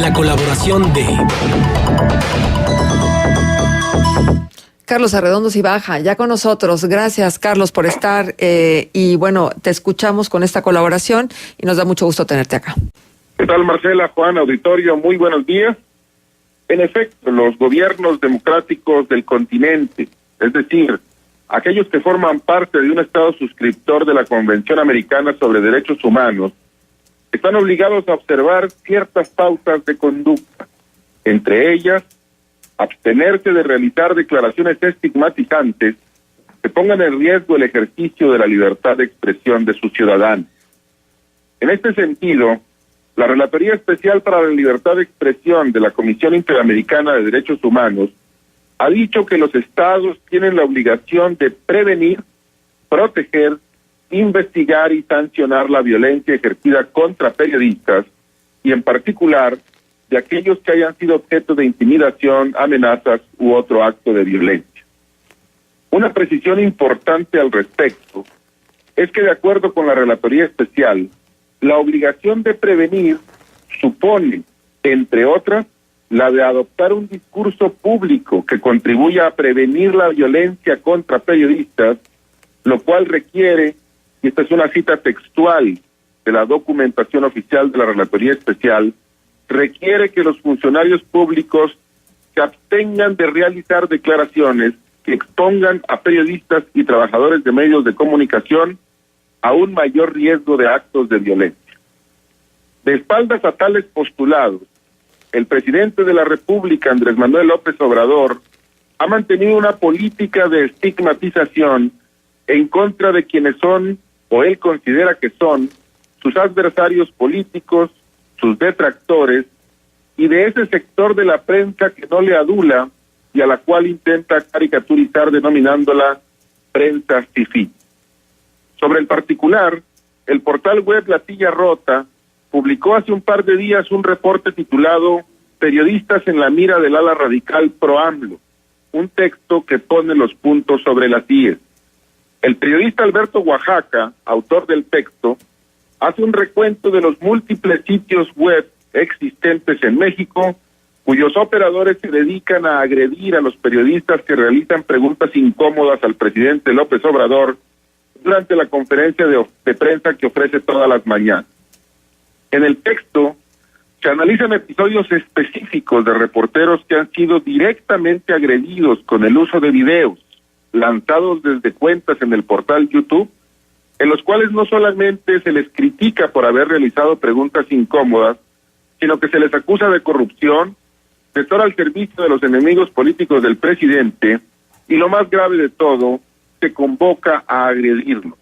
la colaboración de Carlos Arredondo Cibaja, ya con nosotros. Gracias, Carlos, por estar. Y bueno, te escuchamos con esta colaboración y nos da mucho gusto tenerte acá. ¿Qué tal, Marcela, Juan, auditorio? Muy buenos días. En efecto, los gobiernos democráticos del continente, es decir, aquellos que forman parte de un Estado suscriptor de la Convención Americana sobre Derechos Humanos, están obligados a observar ciertas pautas de conducta, entre ellas, abstenerse de realizar declaraciones estigmatizantes que pongan en riesgo el ejercicio de la libertad de expresión de sus ciudadanos. En este sentido, la Relatoría Especial para la Libertad de Expresión de la Comisión Interamericana de Derechos Humanos ha dicho que los estados tienen la obligación de prevenir, proteger, investigar y sancionar la violencia ejercida contra periodistas y en particular de aquellos que hayan sido objeto de intimidación, amenazas u otro acto de violencia. Una precisión importante al respecto es que de acuerdo con la Relatoría Especial, la obligación de prevenir supone, entre otras, la de adoptar un discurso público que contribuya a prevenir la violencia contra periodistas, lo cual requiere, y esta es una cita textual de la documentación oficial de la Relatoría Especial, requiere que los funcionarios públicos se abstengan de realizar declaraciones que expongan a periodistas y trabajadores de medios de comunicación a un mayor riesgo de actos de violencia. De espaldas a tales postulados, el presidente de la República, Andrés Manuel López Obrador, ha mantenido una política de estigmatización en contra de quienes son, o él considera que son, sus adversarios políticos, sus detractores, y de ese sector de la prensa que no le adula y a la cual intenta caricaturizar denominándola prensa fifí. Sobre el particular, el portal web La Silla Rota publicó hace un par de días un reporte titulado Periodistas en la mira del ala radical pro-AMLO, un texto que pone los puntos sobre las IES. El periodista Alberto Oaxaca, autor del texto, hace un recuento de los múltiples sitios web existentes en México, cuyos operadores se dedican a agredir a los periodistas que realizan preguntas incómodas al presidente López Obrador durante la conferencia de prensa que ofrece todas las mañanas. En el texto se analizan episodios específicos de reporteros que han sido directamente agredidos con el uso de videos lanzados desde cuentas en el portal YouTube, en los cuales no solamente se les critica por haber realizado preguntas incómodas, sino que se les acusa de corrupción, de estar al servicio de los enemigos políticos del presidente, y lo más grave de todo, se convoca a agredirlo.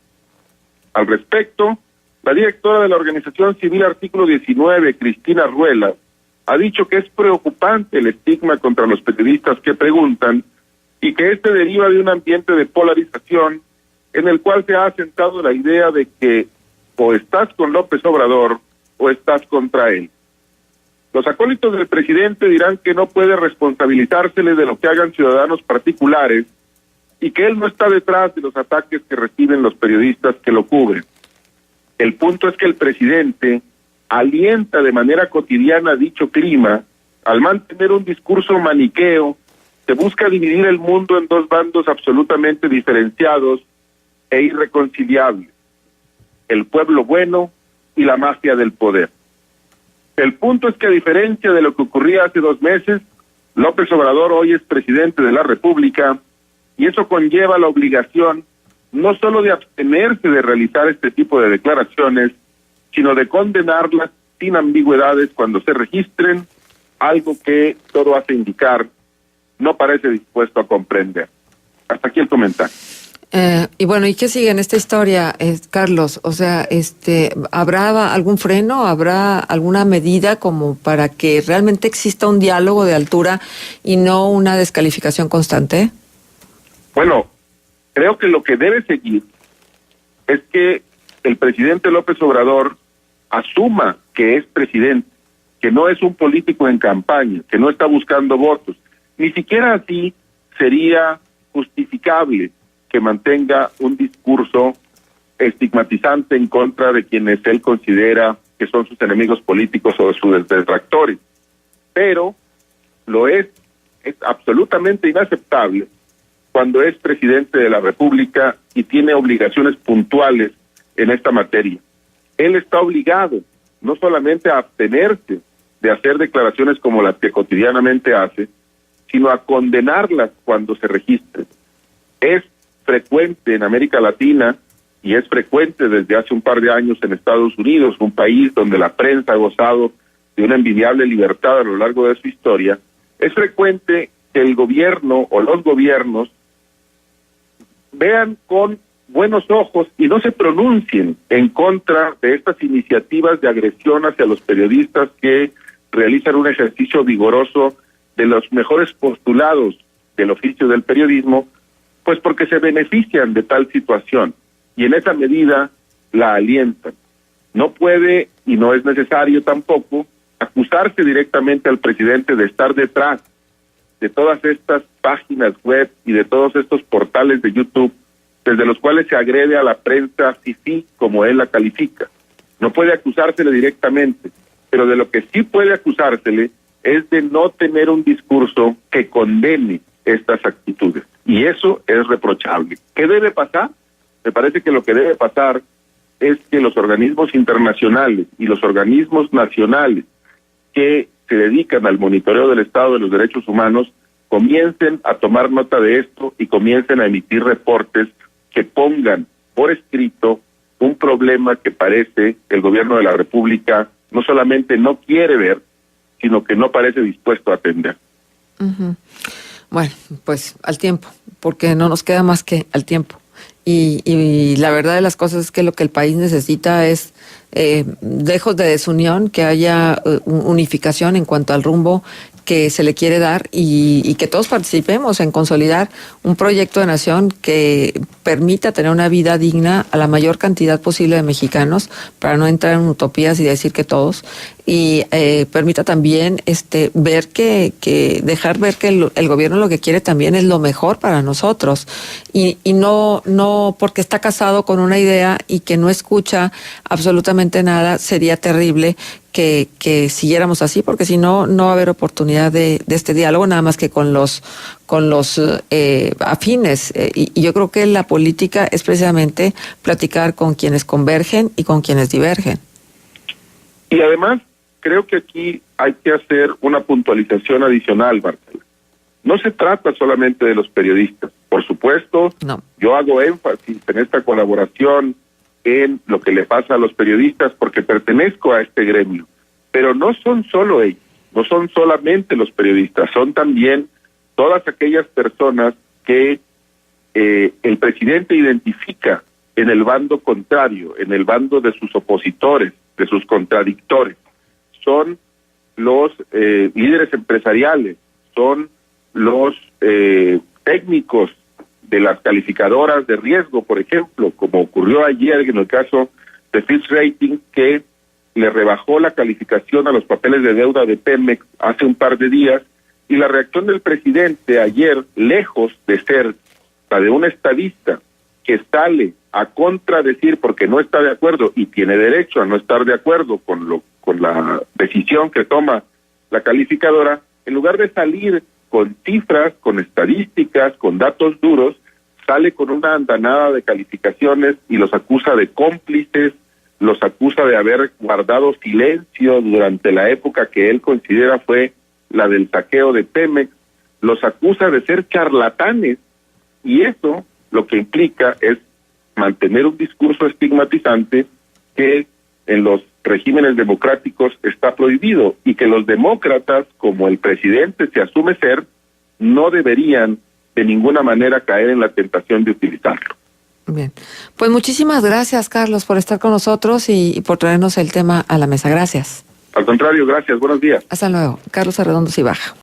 Al respecto, la directora de la Organización Civil Artículo 19, Cristina Ruelas, ha dicho que es preocupante el estigma contra los periodistas que preguntan y que este deriva de un ambiente de polarización en el cual se ha asentado la idea de que o estás con López Obrador o estás contra él. Los acólitos del presidente dirán que no puede responsabilizársele de lo que hagan ciudadanos particulares y que él no está detrás de los ataques que reciben los periodistas que lo cubren. El punto es que el presidente alienta de manera cotidiana dicho clima al mantener un discurso maniqueo que busca dividir el mundo en dos bandos absolutamente diferenciados e irreconciliables: el pueblo bueno y la mafia del poder. El punto es que, a diferencia de lo que ocurría hace 2 meses, López Obrador hoy es presidente de la República y eso conlleva la obligación no solo de abstenerse de realizar este tipo de declaraciones, sino de condenarlas sin ambigüedades cuando se registren, algo que todo hace indicar no parece dispuesto a comprender. Hasta aquí el comentario. Y bueno, ¿y qué sigue en esta historia, Carlos? O sea, ¿habrá algún freno? ¿Habrá alguna medida como para que realmente exista un diálogo de altura y no una descalificación constante? Bueno, creo que lo que debe seguir es que el presidente López Obrador asuma que es presidente, que no es un político en campaña, que no está buscando votos. Ni siquiera así sería justificable que mantenga un discurso estigmatizante en contra de quienes él considera que son sus enemigos políticos o sus detractores. pero es absolutamente inaceptable cuando es presidente de la República y tiene obligaciones puntuales en esta materia. Él está obligado no solamente a abstenerse de hacer declaraciones como las que cotidianamente hace, sino a condenarlas cuando se registren. Es frecuente en América Latina y es frecuente desde hace un par de años en Estados Unidos, un país donde la prensa ha gozado de una envidiable libertad a lo largo de su historia. Es frecuente que el gobierno o los gobiernos vean con buenos ojos y no se pronuncien en contra de estas iniciativas de agresión hacia los periodistas que realizan un ejercicio vigoroso de los mejores postulados del oficio del periodismo, pues porque se benefician de tal situación y en esa medida la alientan. No puede y no es necesario tampoco acusarse directamente al presidente de estar detrás de todas estas páginas web y de todos estos portales de YouTube desde los cuales se agrede a la prensa fifí, como él la califica. No puede acusársele directamente, pero de lo que sí puede acusársele es de no tener un discurso que condene estas actitudes. Y eso es reprochable. ¿Qué debe pasar? Me parece que lo que debe pasar es que los organismos internacionales y los organismos nacionales que se dedican al monitoreo del estado de los derechos humanos comiencen a tomar nota de esto y comiencen a emitir reportes que pongan por escrito un problema que parece que el gobierno de la República no solamente no quiere ver, sino que no parece dispuesto a atender. Uh-huh. Bueno, pues al tiempo, porque no nos queda más que al tiempo. Y la verdad de las cosas es que lo que el país necesita es, lejos de desunión, que haya unificación en cuanto al rumbo que se le quiere dar y que todos participemos en consolidar un proyecto de nación que permita tener una vida digna a la mayor cantidad posible de mexicanos, para no entrar en utopías y decir que todos, y permita también ver dejar ver que el gobierno lo que quiere también es lo mejor para nosotros y no porque está casado con una idea y que no escucha absolutamente nada. Sería terrible que siguiéramos así, porque si no va a haber oportunidad de este diálogo, nada más que con los afines. Y yo creo que la política es precisamente platicar con quienes convergen y con quienes divergen. Y además, creo que aquí hay que hacer una puntualización adicional, Marcela. No se trata solamente de los periodistas. Por supuesto, no. Yo hago énfasis en esta colaboración en lo que le pasa a los periodistas porque pertenezco a este gremio. Pero no son solo ellos, no son solamente los periodistas, son también todas aquellas personas que el presidente identifica en el bando contrario, en el bando de sus opositores, de sus contradictores. Son los líderes empresariales, son los técnicos de las calificadoras de riesgo, por ejemplo, como ocurrió ayer en el caso de Fitch Ratings, que le rebajó la calificación a los papeles de deuda de Pemex hace un par de días, y la reacción del presidente ayer, lejos de ser la de un estadista que sale a contradecir porque no está de acuerdo y tiene derecho a no estar de acuerdo con la decisión que toma la calificadora, en lugar de salir con cifras, con estadísticas, con datos duros, sale con una andanada de calificaciones y los acusa de cómplices, los acusa de haber guardado silencio durante la época que él considera fue la del saqueo de Pemex, los acusa de ser charlatanes, y eso lo que implica es mantener un discurso estigmatizante que en los regímenes democráticos está prohibido y que los demócratas, como el presidente se asume ser, no deberían de ninguna manera caer en la tentación de utilizarlo. Bien, pues muchísimas gracias, Carlos, por estar con nosotros y por traernos el tema a la mesa. Gracias. Al contrario, gracias. Buenos días. Hasta luego. Carlos Arredondo Cibaja.